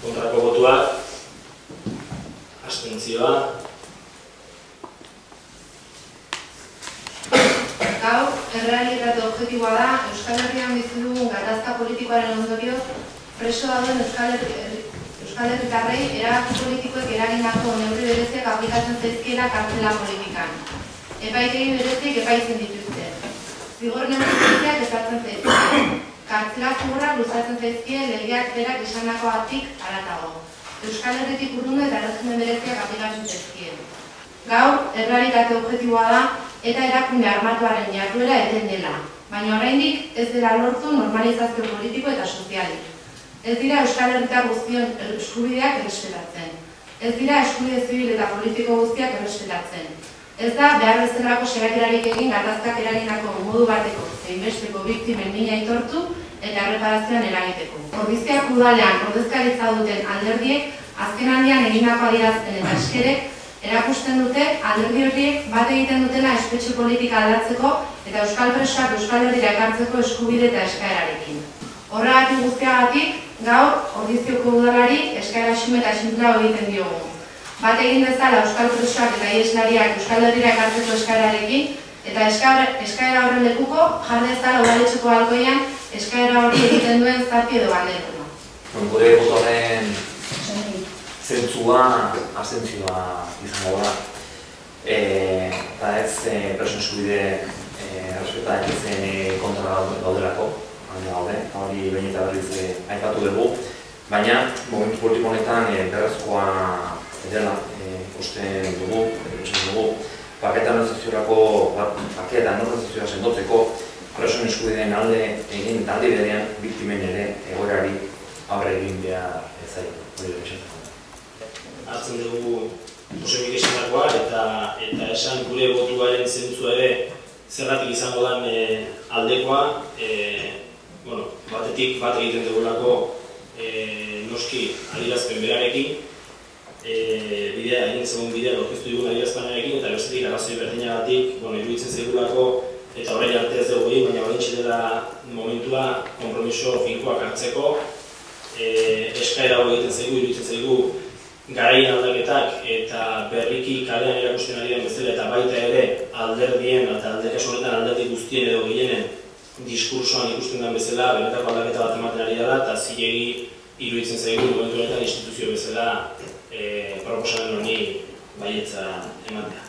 Kontrako botuak, abstentzioa. Gaur, errealitate objektiboa da, Euskal Herrian bizi dugun gatazka politikoaren ondorioz, preso dauden Euskal Herritarrei erabaki politikoek eragindako neurri bereziak aplikatzen zaizkiela kartzela politikan. Epaitegi bereziek epaitzen dituzte. Zigor neurri bereziak ezartzen zaizkie. Kartzela zigorrak luzatzen zaizkie legeak berak esandakoagatik haratago. Euskal Herritik urrundu eta erregimen bereziak aplikatzen zaizkie. Gaur, errealitate objektiboa da eta erakunde armatuaren jarduera eten dela, baina oraindik ez dela lortu normalizazio politiko eta sozialik. Ez dira Euskal Herritar guztion eskubideak errespetatzen. Ez dira eskubide zibil eta politiko guztiak errespetatzen. Ez da behar bezalako saiakerarik egin gatazkak eragindako modu bateko zein besteko biktimen mina aitortu eta erreparazioan eragiteko. Ordiziak udalean ordezkaritza duten alderdiek azken aldian egindako adierazpen eta eskerek erakusten dute alderdi horiek bat egiten dutela espetxe politika aldatzeko eta euskal presoak Euskal Herrira ekartzeko eskubide eta eskaerarekin. Horregatik guztiagatik, gaur Ordiziako udalari eskaera xume eta sinplea egiten diogu. Bat egin dezala euskal presoak eta ieslariak Euskal Herrira ekartzeko eskaerarekin eta eskaera horren lekuko jar dezala udaletxeko balkoian eskaera hori egiten duen zati edo bandera. Gure botoaren zentzua abstentzioa izango da. Eta ez preso eskubide errespetatzen kontra gaudelako, eta hori behin eta berriz aipatu dugu, baina momentu politiko honetan beharrezkoa dela ikusten dugu, paketa normalizazioa sendotzeko presoen eskubideen alde egin eta aldi berean biktimen ere egoerari aurre egin behar zaio. Hartzen dugu Josebik esandakoa eta esan gure botuaren zentzua ere zergatik izango den aldekoa. Batetik bat egiten dugulako noski adierazpen berarekin, egin zegoen bidea aurkeztu dugun adierazpenarekin eta bestetik arrazoi berdinagatik iruditzen zaigulako eta orain arte ez dugu egin, baina oraintxe dela momentua konpromiso finkoak hartzeko. Eskaera hau egiten zaigu, iruditzen zaigu garaien aldaketak eta berriki kalean erakusten ari den bezala eta baita ere alderdien eta alderdi guztien edo gehienen diskursoan ikusten den bezala benetako aldaketa bat ematen ari dela eta zilegi iruditzen zaigu momentu honetan instituzio bezala proposamen honi baietza ematea.